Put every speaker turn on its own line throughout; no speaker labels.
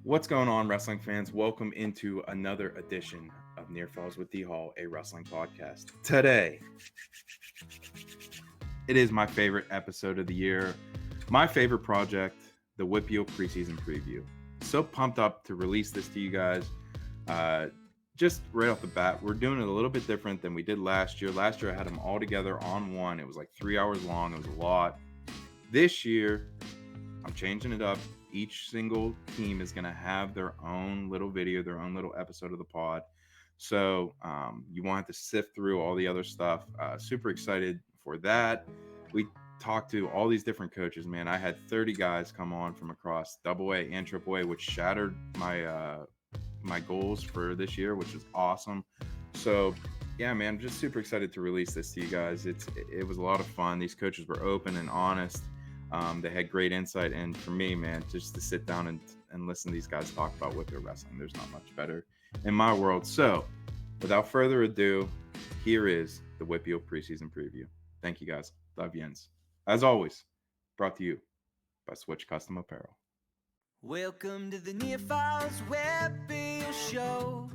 What's going on, wrestling fans? Welcome into another edition of Near Falls with D Hall, a wrestling podcast. Today, it is my favorite episode of the year, my favorite project, the WPIAL Preseason Preview. So pumped up to release this to you guys. Just right off the bat, we're doing it a little bit different than we did last year. Last year, I had them all together on one. It was like 3 hours long. It was a lot. This year, I'm changing it up. Each single team is going to have their own little video, their own little episode of the pod. So you won't have to sift through all the other stuff. Super excited for that. We talked to all these different coaches, man. I had 30 guys come on from across AA and AAA, which shattered my goals for this year, which is awesome. So yeah, man, I'm just super excited to release this to you guys. It was a lot of fun. These coaches were open and honest. They had great insight, and for me, man, just to sit down and listen to these guys talk about what they're wrestling, there's not much better in my world. So without further ado, here is the WPIAL Preseason Preview. Thank you, guys. Love Jens. As always, brought to you by Switch Custom Apparel.
Welcome to the Near Falls WPIAL Show,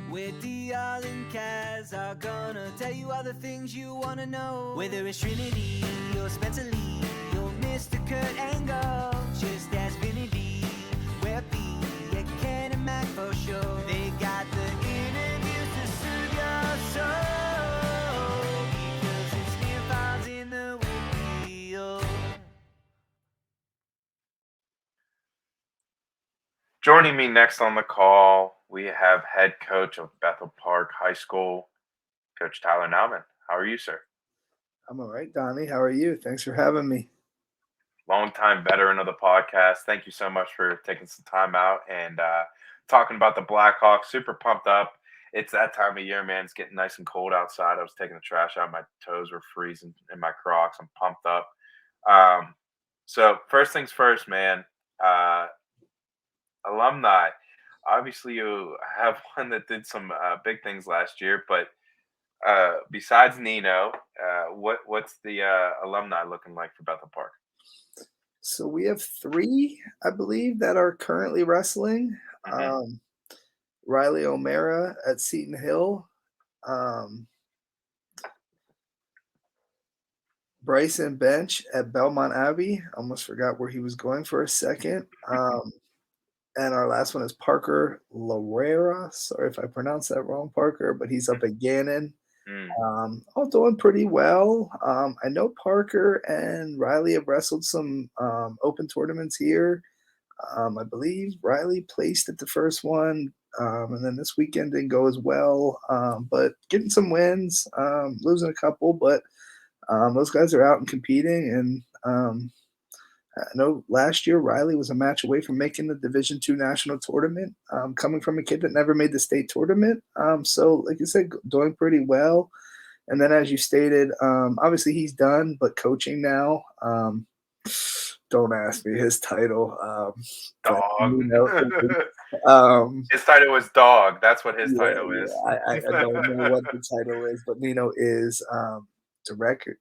where Dial and Kaz are gonna tell you all the things you wanna know. Whether it's Trinity or Spencer Lee or Mr. Kurt Angle, just ask Vinny D, WPIAL, yeah, Ken and Mac for sure. They got the interviews to soothe your soul, because it's Near Falls in the WPIAL.
Joining me next on the call, we have head coach of Bethel Park High School, Coach Tyler Nauman. How are you, sir?
I'm all right, Donnie. How are you? Thanks for having me.
Longtime veteran of the podcast. Thank you so much for taking some time out and talking about the Blackhawks. Super pumped up. It's that time of year, man. It's getting nice and cold outside. I was taking the trash out. My toes were freezing in my Crocs. I'm pumped up. So first things first, man. Alumni. Obviously, you have one that did some big things last year, but besides Nino, what's the alumni looking like for Bethel Park?
So we have 3, I believe, that are currently wrestling.
Mhm.
Riley O'Mara at Seton Hill. Bryson Bench at Belmont Abbey. Almost forgot where he was going for a second. And our last one is Parker Larrera. Sorry if I pronounced that wrong, Parker, but he's up at Gannon. All doing pretty well. I know Parker and Riley have wrestled some open tournaments here. I believe Riley placed at the first one, and then this weekend didn't go as well. But getting some wins, losing a couple, but those guys are out and competing. And I know last year Riley was a match away from making the Division II national tournament, coming from a kid that never made the state tournament. So, like you said, doing pretty well. And then, as you stated, obviously he's done, but coaching now. Don't ask me his title.
Dog. His title is Dog. That's what his title is.
I don't know what the title is, but Nino is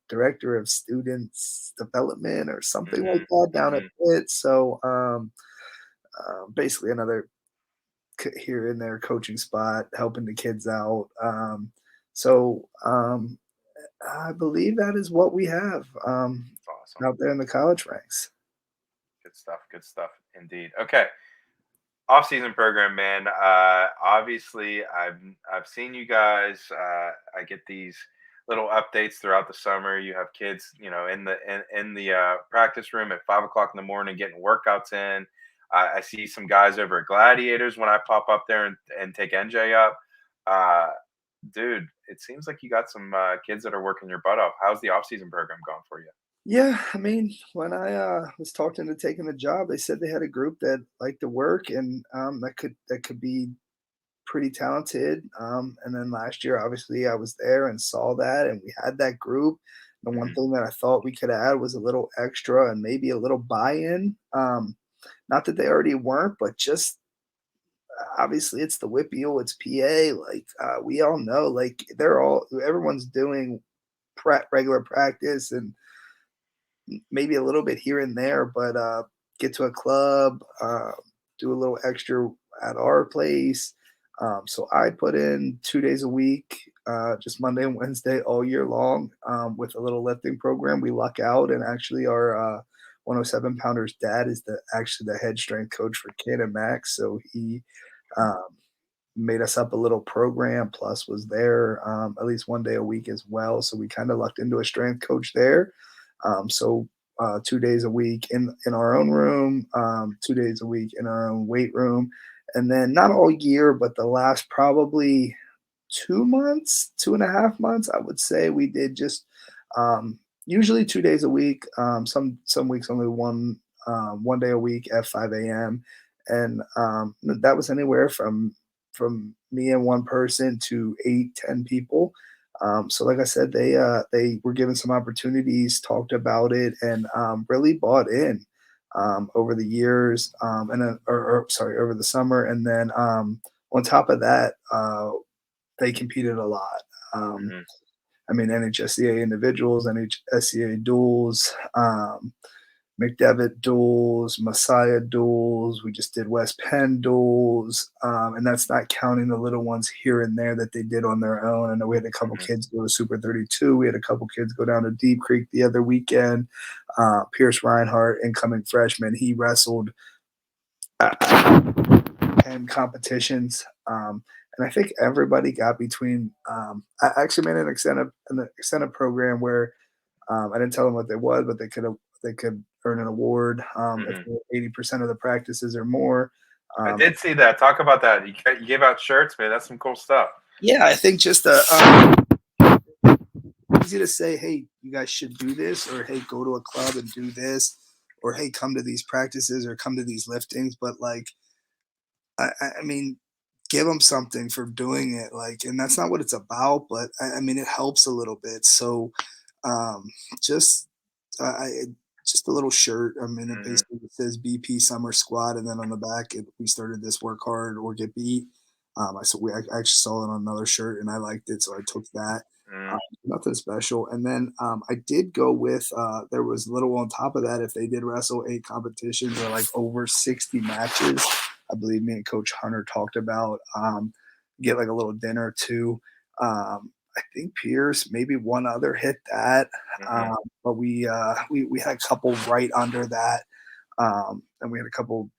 director of students development or something like that down at Pitt. So basically another here and there coaching spot, helping the kids out. So I believe that is what we have
Awesome.
out there in the college ranks.
Good stuff indeed. Okay. Off-season program, man. Obviously, I've seen you guys. I get these little updates throughout the summer. You have kids, in the practice room at 5:00 in the morning getting workouts in. I see some guys over at Gladiators when I pop up there and take NJ up. Dude, it seems like you got some kids that are working your butt off. How's the off-season program going for you?
Yeah, I mean, when I was talking to taking the job, they said they had a group that liked to work and that could be pretty talented. And then last year, obviously, I was there and saw that, and we had that group. The one thing that I thought we could add was a little extra and maybe a little buy-in. Not that they already weren't, but just obviously it's the WPIAL, it's PA. Like we all know, like everyone's doing regular practice and maybe a little bit here and there, but get to a club, do a little extra at our place. So I put in 2 days a week, just Monday and Wednesday all year long, with a little lifting program. We luck out, and actually our 107 pounders dad is actually the head strength coach for Cannon Max. So he um, made us up a little program, plus was there at least 1 day a week as well. So we kind of lucked into a strength coach there. So 2 days a week in our own room, 2 days a week in our own weight room, and then not all year, but the last probably 2 months, 2.5 months, I would say we did just usually 2 days a week. Some weeks only 1 day a week at 5 a.m. And that was anywhere from me and one person to 8, 10 people. So like I said, they were given some opportunities, talked about it, and really bought in over the years, and then or sorry, over the summer, and then on top of that, they competed a lot. Um,
Mhm.
I mean, NHSCA individuals, NHSCA duels, McDevitt duels, Messiah duels. We just did West Penn duels, and that's not counting the little ones here and there that they did on their own. I know we had a couple
Mhm.
kids go to Super 32. We had a couple kids go down to Deep Creek the other weekend. Pierce Reinhardt, incoming freshman, he wrestled 10 competitions. And I think everybody got between. I actually made an extended program where I didn't tell them what they was, but they could earn an award if
Mhm.
they were 80% of the practices or more.
I
Um,
did see that. Talk about that. You gave out shirts, man. That's some cool stuff.
yeah, I think just easy to say, hey, you guys should do this, or hey, go to a club and do this, or hey, come to these practices or come to these liftings. But like, I mean, give them something for doing it, like, and that's not what it's about, but I mean, it helps a little bit. So, um, just I just a little shirt. I mean, it
Mhm.
basically says BP Summer Squad, and then on the back, we started this work hard or get beat. I actually saw it on another shirt and I liked it, so I took that.
Mhm.
Nothing special. And then I did go with there was little on top of that if they did wrestle 8 competitions or like over 60 matches. I believe me and Coach Hunter talked about get like a little dinner too. I think Pierce, maybe one other hit that,
Mhm.
but we had a couple right under that, and we had a couple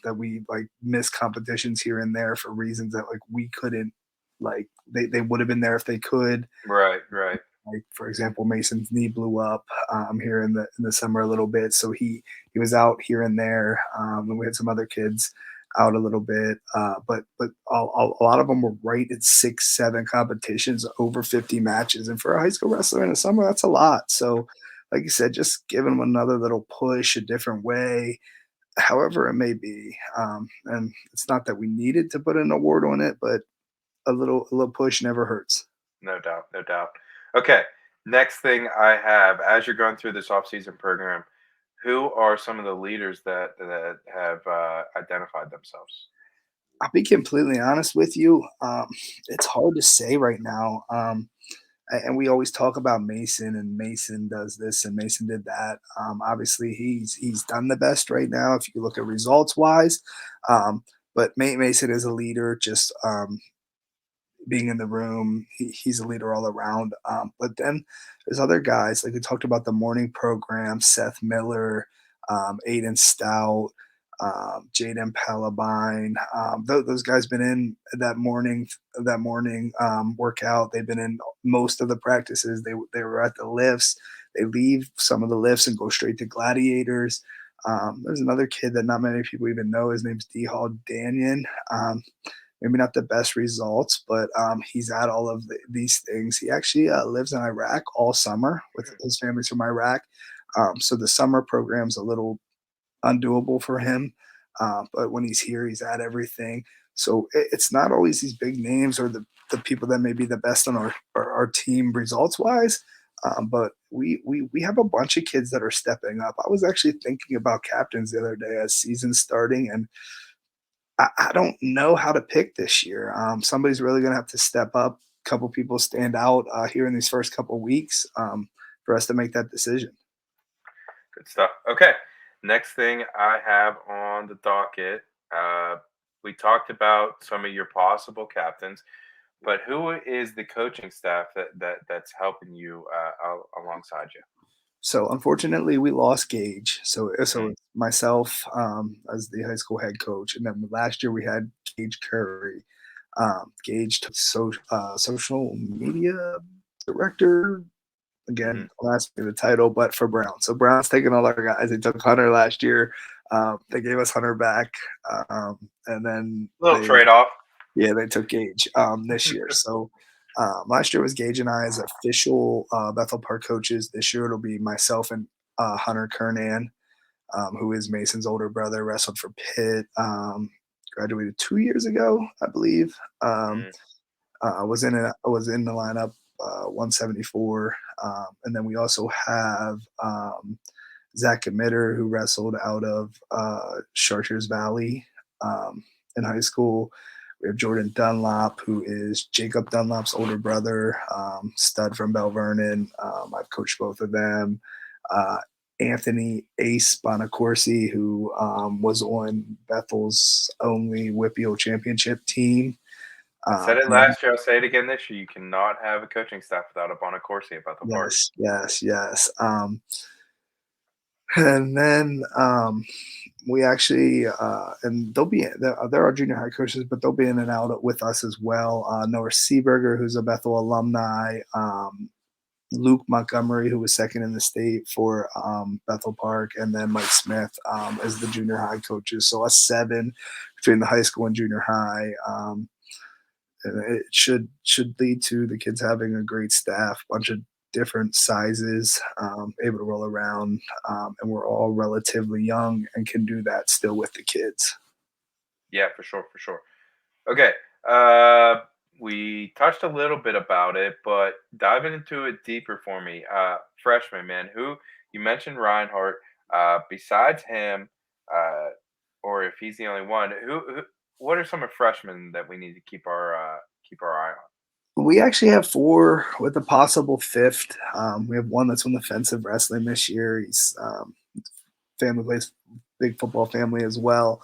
that we like missed competitions here and there for reasons that like we couldn't, like they would have been there if they could.
Right. Right.
Like for example, Mason's knee blew up here in the summer a little bit, so he was out here and there, and we had some other kids out a little bit, but a lot of them were right at 6, 7 competitions, over 50 matches, and for a high school wrestler in the summer, that's a lot. So, like you said, just giving them another little push, a different way, however it may be. And it's not that we needed to put an award on it, but a little push never hurts.
No doubt. No doubt. Okay. Next thing I have, as you're going through this off-season program, who are some of the leaders that have identified themselves?
I'll be completely honest with you. It's hard to say right now. And we always talk about Mason, and Mason does this and Mason did that. Obviously, he's done the best right now if you look at results wise. Um, but Mason is a leader. Just being in the room. He's a leader all around. But then there's other guys, like we talked about the morning program, Seth Miller, Aiden Stout, Jaden Palabine. Those guys been in that morning workout. They've been in most of the practices. They were at the lifts. They leave some of the lifts and go straight to gladiators. There's another kid that not many people even know. His name's D Hall Danyon. Maybe not the best results, but he's at all of these things. He actually lives in Iraq all summer with his family's from Iraq. So the summer program's a little undoable for him. But when he's here, he's at everything. So it's not always these big names or the people that may be the best on our team results wise. But we have a bunch of kids that are stepping up. I was actually thinking about captains the other day as season's starting, and I don't know how to pick this year. Somebody's really going to have to step up. A couple people stand out here in these first couple weeks for us to make that decision.
Good stuff. Okay. next thing I have on the docket, we talked about some of your possible captains, but who is the coaching staff that's helping you alongside you?
So unfortunately, we lost Gage. So
Mm,
it's myself as the high school head coach, and then last year we had Gage Curry. Gage took social media director.
mhm.
Again, last year the title, but for Brown. So Brown's taking all our guys. They took Hunter last year. They gave us Hunter back, and then
Little trade off.
they took Gage this year. So last year was Gage and I as official Bethel Park coaches. This year it'll be myself and Hunter Kernan, who is Mason's older brother, wrestled for Pitt, graduated 2 years ago, I believe.
Mm.
Was in the lineup 174, and then we also have Zach Committer, who wrestled out of Chartiers Valley in high school. We have Jordan Dunlop, who is Jacob Dunlop's older brother, stud from Bell Vernon. I've coached both of them. Uh, Anthony Ace Bonacorsi, who was on Bethel's only WPIAL championship team.
I said it
And then,
last year. I'll say it again this year. You cannot have a coaching staff without a Bonacorsi about the park.
yes, yes, yes. And then we actually, and they're our junior high coaches, but they'll be in and out with us as well. Noah Seaberger, who's a Bethel alumni, Luke Montgomery, who was second in the state for Bethel Park, and then Mike Smith as the junior high coaches. So us seven between the high school and junior high. And it should lead to the kids having a great staff, bunch of different sizes, able to roll around, and we're all relatively young and can do that still with the kids.
Yeah, for sure, for sure. Okay. Uh, we touched a little bit about it, but diving into it deeper for me. Freshman man, who you mentioned Reinhardt. Besides him, uh, or if he's the only one, what are some of freshmen that we need to keep our eye on?
We actually have four with a possible fifth. We have one that's on the fence of wrestling this year. He's family plays big football family as well.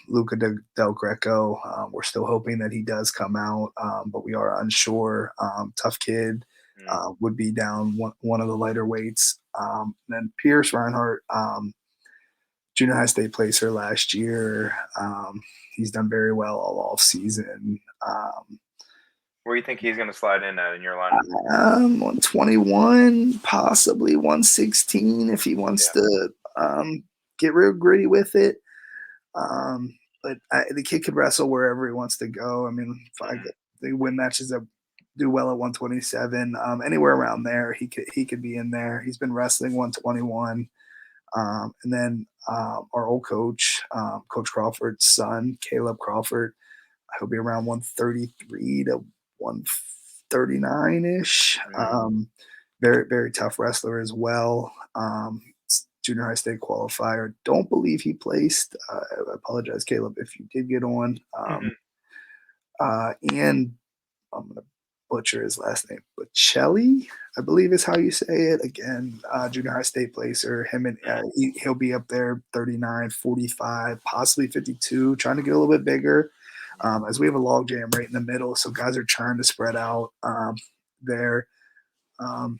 Luca Del Greco. We're still hoping that he does come out, but we are unsure. Tough kid,
Mm,
would be down one of the lighter weights. Then Pierce Reinhardt, junior high state placer last year. He's done very well all off season.
Where do you think he's going to slide in at in your lineup?
121, possibly 116 if he wants
Yeah.
to get real gritty with it. But the kid could wrestle wherever he wants to go. I mean, if I
Mhm.
get they win matches that do well at 127, anywhere around there, he could be in there. He's been wrestling 121, and then our old coach, Coach Crawford's son, Caleb Crawford, he'll be around 133 to 139 ish.
Mm,
Very very tough wrestler as well. Junior high state qualifier. Don't believe he placed. I apologize, Caleb, if you did get on.
mhm,
And I'm gonna butcher his last name, Bocelli, I believe is how you say it. Again, junior high state placer. Him and
mhm.
he'll be up there 39, 45, possibly 52, trying to get a little bit bigger. As we have a log jam right in the middle, so guys are trying to spread out there.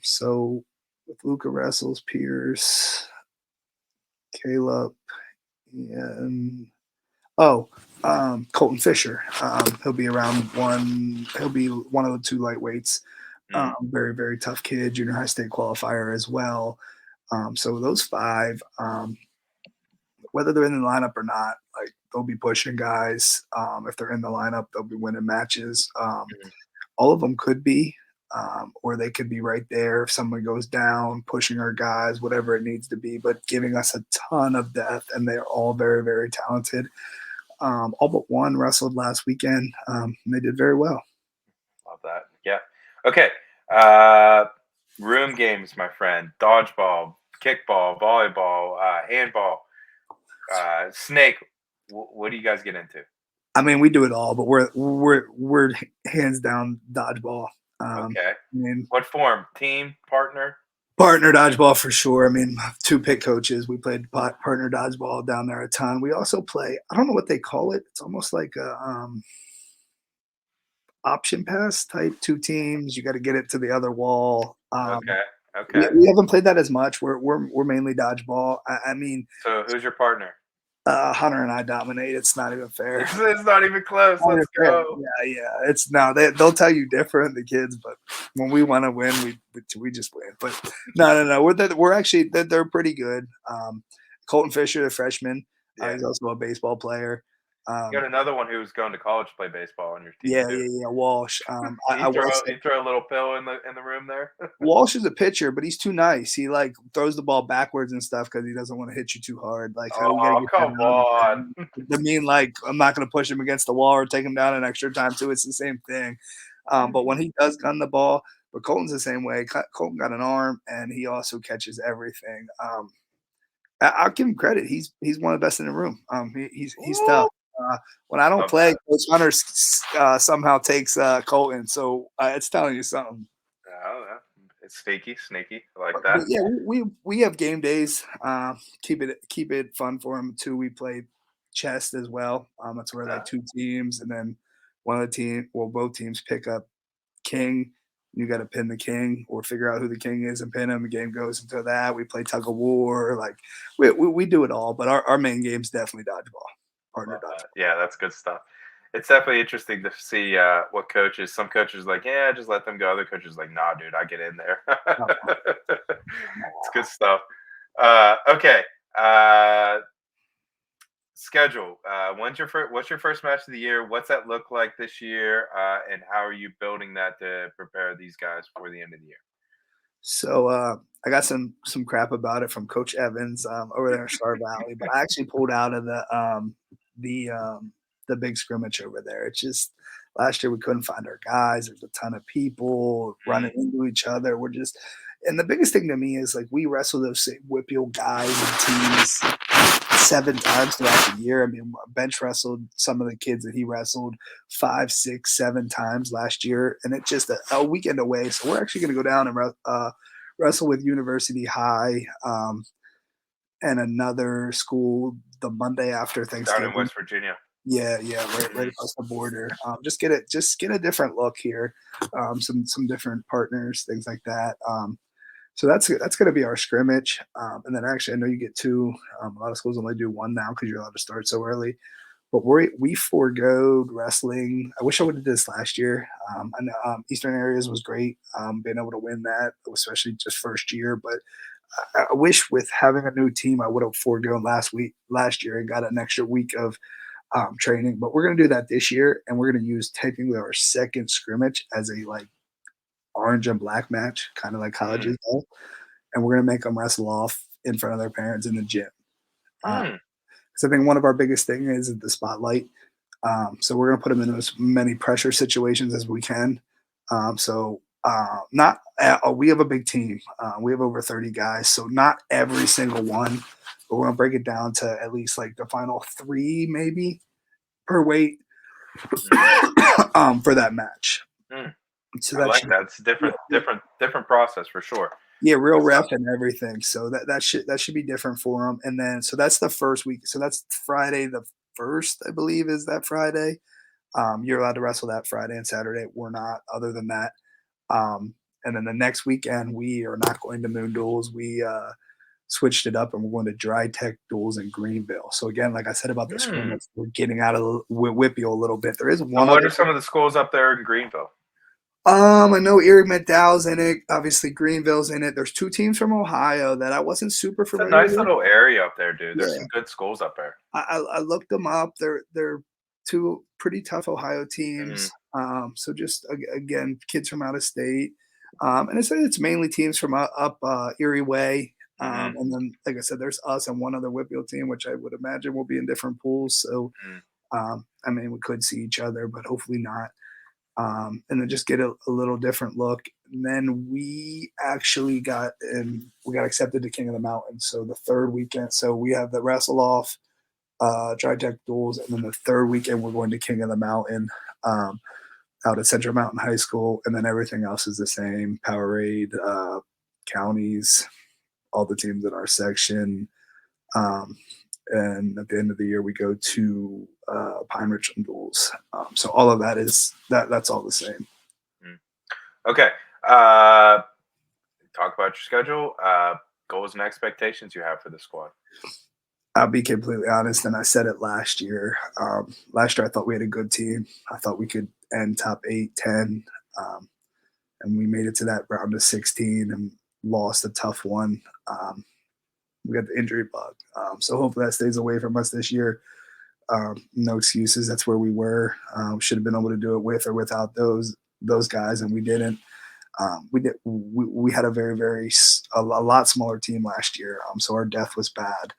So with Luca wrestles, Pierce, Caleb, and oh, Colton Fisher. He'll be around one. He'll be one of the two lightweights.
Mm.
Very very tough kid, junior high state qualifier as well. So those five, whether they're in the lineup or not, like they'll be pushing guys. If they're in the lineup, they'll be winning matches.
Mhm.
All of them could be, or they could be right there if someone goes down, pushing our guys, whatever it needs to be, but giving us a ton of depth, and they're all very, very talented. All but one wrestled last weekend, and they did very well.
Love that. Yeah. Okay. Uh, room games, my friend. Dodgeball, kickball, volleyball, handball, snake. What do you guys get into?
I mean, we do it all, but we're hands down dodgeball.
Okay.
I mean,
What form? Team, partner?
Partner dodgeball for sure. I mean, two pit coaches. We played partner dodgeball down there a ton. We also play. I don't know what they call it. It's almost like a option pass type. Two teams. You got to get it to the other wall.
Okay.
We,
Okay.
we haven't played that as much. We're mainly dodgeball. I mean,
So who's your partner?
Hunter and I dominate. It's not even fair.
It's not even close.
Not even
Let's
fair.
go.
Yeah. It's no. They'll tell you different, the kids, but when we want to win, we just win. But no. We're actually they're pretty good. Colton Fisher, the freshman,
Yeah.
he's also a baseball player.
You got another one who was going to college to play baseball on your team
Yeah,
too.
Walsh. I
You
will
throw
say
you throw a little pill in the room there.
Walsh is a pitcher, but he's too nice. He like throws the ball backwards and stuff because he doesn't want to hit you too hard. Like, oh, we gotta
Oh,
get that
come
out.
on.
I mean, like, I'm not gonna push him against the wall or take him down in extra time too. It's the same thing. But when he does gun the ball, but Colton's the same way. Colton got an arm, and he also catches everything. I'll give him credit. He's one of the best in the room. He's tough. When I don't
Love
play,
that.
Coach Hunter somehow takes Colton, so it's telling you something.
Oh, yeah. It's sneaky. I like
But
that.
yeah, we have game days. Keep it fun for him too. We play chess as well. That's where like two teams, and then both teams pick up king. You got to pin the king or figure out who the king is and pin him. The game goes into that. We play tug of war. Like we do it all, but our main game's definitely dodgeball, partner
Love
dodgeball.
that. Yeah, that's good stuff. It's definitely interesting to see what coaches. Some coaches like, yeah, just let them go. Other coaches like, nah, dude, I get in there. It's good stuff. Okay. Schedule. What's your first match of the year? What's that look like this year? And how are you building that to prepare these guys for the end of the year?
So I got some crap about it from Coach Evans over there in Star Valley, but I actually pulled out of the the big scrimmage over there. It's just last year we couldn't find our guys. There's a ton of people running into each other. And the biggest thing to me is like we wrestle those same WPIAL guys and teams 7 times throughout the year. I mean, bench wrestled some of the kids that he wrestled 5, 6, 7 times last year, and it's just a weekend away. So we're actually going to go down and wrestle with University High and another school the Monday after
Down in
Thanksgiving.
West Virginia.
Yeah, right across the border. Just get a different look here. Some different partners, things like that. So that's going to be our scrimmage, and then actually I know you get two. A lot of schools only do one now because you're allowed to start so early. But we foregoed wrestling. I wish I would have did this last year. I know Eastern Areas was great, being able to win that, especially just first year. But I wish with having a new team, I would have foregone last year, and got an extra week of training. But we're going to do that this year, and we're going to use technically our second scrimmage as a like orange and black match, kind of like colleges do, and we're gonna make them wrestle off in front of their parents in the gym. Because I think one of our biggest thing is the spotlight. So we're gonna put them in as many pressure situations as we can. Not we have a big team. We have over 30 guys, so not every single one, but we're gonna break it down to at least like the final 3 maybe per weight for that match. So
I like that. It's different process for sure.
Yeah, real ref and everything. So that should be different for them. And then so that's the first week. So that's Friday the 1st, I believe, is that Friday. You're allowed to wrestle that Friday and Saturday. We're not. Other than that, and then the next weekend we are not going to Moon Duels. We switched it up and we're going to Dry Tech Duels in Greenville. So again, like I said about the scrimmage, we're getting out of Whippeal a little bit. There is one.
What are some of the schools up there in Greenville?
I know Erie McDowell's in it. Obviously, Greenville's in it. There's 2 teams from Ohio that I wasn't super familiar
It's a nice
with.
little area up there, dude. There's some good schools up there.
I looked them up. They're 2 pretty tough Ohio teams. So just again, kids from out of state, and it's mainly teams from up Erie way. And then, like I said, there's us and one other Whitfield team, which I would imagine will be in different pools. So, I mean, we could see each other, but hopefully not. And then just get a little different look. And then we actually got accepted to King of the Mountain. So the 3rd weekend, so we have the wrestle off, Dry Tech Duels, and then the 3rd weekend we're going to King of the Mountain out at Central Mountain High School, and then everything else is the same: Powerade, counties, all the teams in our section. And at the end of the year, we go to Pine Richland Duels. So all of that that's all the same.
Okay. Talk about your schedule, goals and expectations you have for the squad.
I'll be completely honest, and I said it last year. Last year, I thought we had a good team. I thought we could end top 8, 10, and we made it to that round of 16 and lost a tough one. We got the injury bug, so hopefully that stays away from us this year. No excuses. That's where we were. Should have been able to do it with or without those guys, and we didn't. We had a a lot smaller team last year, so our depth was bad.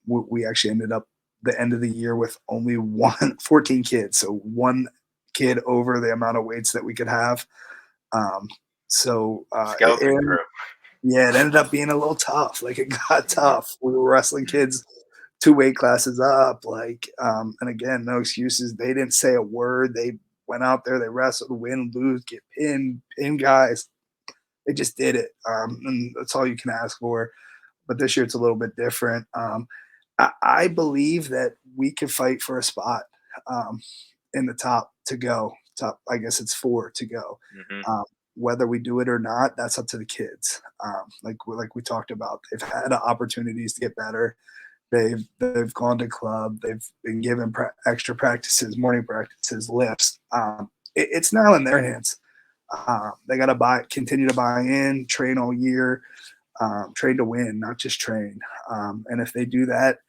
We actually ended up the end of the year with only 14 kids, so one kid over the amount of weights that we could have.
Skeleton crew.
Yeah, it ended up being a little tough. Like, it got tough. We were wrestling kids 2 weight classes up, and again, no excuses. They didn't say a word. They went out there, they wrestled, win, lose, get pinned, pin guys. They just did it, and that's all you can ask for. But this year it's a little bit different. I believe that we could fight for a spot in the top to go. Top, I guess it's 4 to go. Whether we do it or not, that's up to the kids. Like we talked about, they've had opportunities to get better. They've gone to club. They've been given extra practices, morning practices, lifts. It's now in their hands. They got to continue to buy in, train all year, train to win, not just train. And if they do that,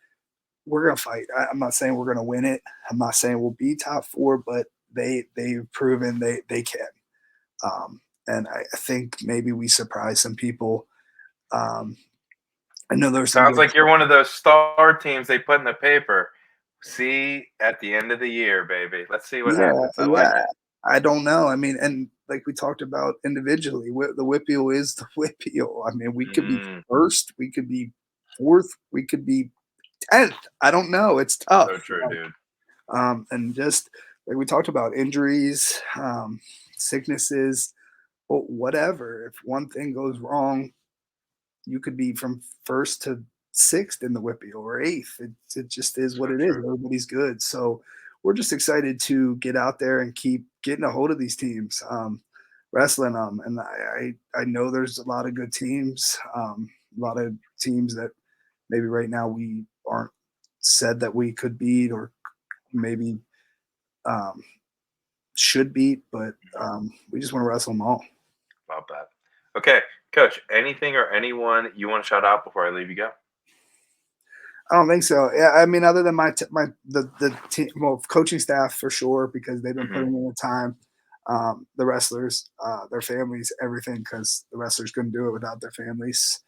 we're gonna fight. I'm not saying we're gonna win it. I'm not saying we'll be top 4, but they've proven they can. And I think maybe we surprise some people. I know there's
sounds like you're one of those star teams they put in the paper. See at the end of the year, baby. Let's see what happens. I like it.
I don't know. I mean, and like we talked about individually, the WPIAL is the WPIAL. I mean, we could be first, we could be 4th, we could be 10th. I don't know. It's tough.
So true, dude.
And just like we talked about, injuries, sicknesses, whatever. If one thing goes wrong, you could be from 1st to 6th in the WPIAL or 8th. It just is what it is. Everybody's good. So we're just excited to get out there and keep getting a hold of these teams, wrestling them. And I know there's a lot of good teams, a lot of teams that maybe right now we aren't said that we could beat or maybe should beat, but we just want to wrestle them all.
Love that. Okay, Coach, anything or anyone you want to shout out before I leave you go?
I don't think so. Yeah, I mean, other than the team, well, coaching staff for sure, because they've been putting in the time. The wrestlers, their families, everything, because the wrestlers couldn't do it without their families.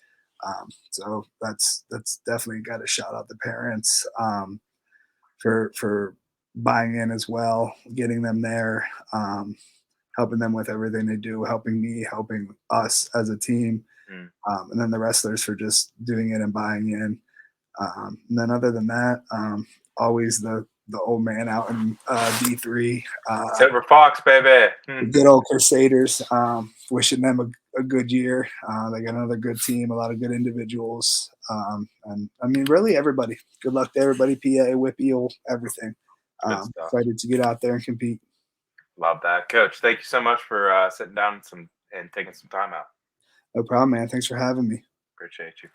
So that's definitely got to shout out the parents for buying in as well, getting them there, helping them with everything they do, helping me, helping us as a team, and then the wrestlers for just doing it and buying in. And then other than that, always the old man out in D3.
Silver Fox, baby.
The good old Crusaders. Wishing them a good year. They got another good team, a lot of good individuals. And I mean, really everybody. Good luck to everybody, PA, WPIAL, everything. Excited to get out there and compete.
Love that. Coach, thank you so much for sitting down and taking some time out.
No problem, man. Thanks for having me.
Appreciate you.